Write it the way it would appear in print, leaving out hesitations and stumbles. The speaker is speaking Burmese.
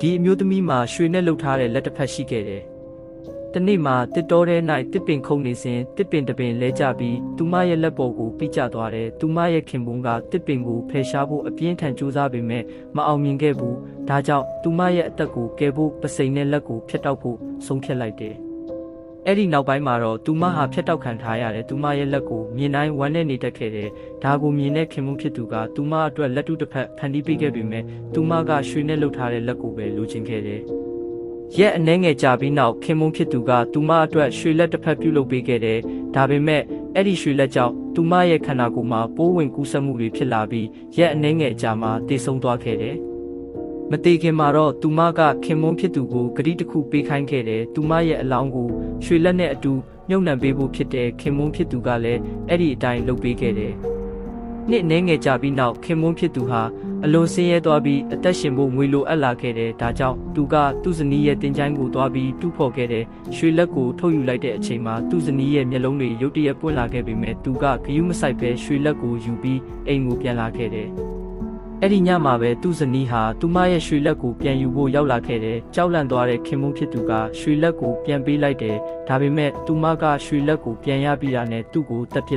ဒီအမျိုးသမီးမှာရွှေနဲ့လှုပ်ထားတဲ့လက်တစ်ဖက်ရှိခဲ့တယ်။တနေ့မှာတစ်တော်ထဲ၌တစ်ပင်ခုန်နေစဉ်တစ်ပင်တစ်ပင်လဲကျပြီးသူမရဲ့လက်ပေါ်ကိုပိကျသွားတယ်။သူမရဲ့ခင်ပွန်းကတစ်ပင်ကိုဖယ်ရှားဖို့အပြင်းထန်ကြိုးစားပေမဲ့မအောင်မြင်ခဲ့ဘူး။ဒါကြောင့်သူမရဲ့အသက်ကိုကယ်ဖို့ပစိန်နဲ့လက်ကိုဖျက်တောက်ဖို့ဆုံးဖြတ်လိုက်တယ်။အဲ့ဒီနောက်ပိုင်းမှာတော့သူမဟာဖျက်တောက်ခံထားရတယ်။သူမရဲ့လက်ကိုမြင်တိုင်းဝမ်းနဲ့နေတတ်ခဲ့တယ်။ဒါကိုမြင်တဲ့ခင်ပွန်းဖြစ်သူကသူမအတွက်လက်တူတစ်ဖက်ဖန်တီးပေးခဲ့ပေမဲ့သူမကရွှေနဲ့လှုပ်ထားတဲ့လက်ကိုပဲလိုချင်ခဲ့တယ်။ရက်အနှဲငယ်ကြာပြီးနောက်ခင်ပွန်းဖြစ်သူကသူမအတွက်ရွှေလက်တစ်ဖက်ပြုလုပ်ပေးခဲ့တယ်။ဒါပေမဲ့အဲ့ဒီရွှေလက်ကြောင့်သူမရဲ့ခန္ဓာကိုယ်မှာပိုးဝင်ကူးစက်မှုတွေဖြစ်လာပြီးရက်အနှဲငယ်အကြာမှာတေဆုံးသွားခဲ့တယ်။မတေခင်မှာတော့သူမကခင်ပွန်းဖြစ်သူကိုဂတိတစ်ခုပေးခိုင်းခဲ့တယ်။သူမရဲ့အလောင်းကိုရွှေလက်နဲ့အတူမြုပ်နှံပေးဖို့ဖြစ်တဲ့ခင်ပွန်းဖြစ်သူကလည်းအဲ့ဒီအတိုင်းလုပ်ပေးခဲ့တယ်။နှစ်နှဲငယ်ကြာပြီးနောက်ခင်ပွန်းဖြစ်သူဟာအလွန်ဆင်းရဲသွားပြီးအသက်ရှင်ဖို့ငွေလိုအပ်လာခဲ့တယ်။ဒါကြောင့်သူကသူ့ဇနီးရဲ့တင်ချိုင်းကိုသွားပြီးတူးဖော်ခဲ့တယ်။ရွှေလက်ကိုထုတ်ယူလိုက်တဲ့အချိန်မှာသူ့ဇနီးရဲ့မျက်လုံးတွေရုတ်တရက်ပွင့်လာခဲ့ပေမဲ့သူကဂယုမစိုက်ပဲရွှေလက်ကိုယူပြီးအိမ်ကိုပြန်လာခဲ့တယ်။အဲ့ဒီညမှာပဲသူ့ဇနီးဟာသူမရဲ့ရွှေလက်ကိုပြန်ယူဖို့ရောက်လာခဲ့တယ်။ကြောက်လန့်သွားတဲ့ခင်ပွန်းဖြစ်သူကရွှေလက်ကိုပြန်ပေးလိုက်တယ်။ဒါပေမဲ့သူမကရွှေလက်ကိုပြန်ရပြီးတာနဲ့သူ့ကိုတပ်ပစ်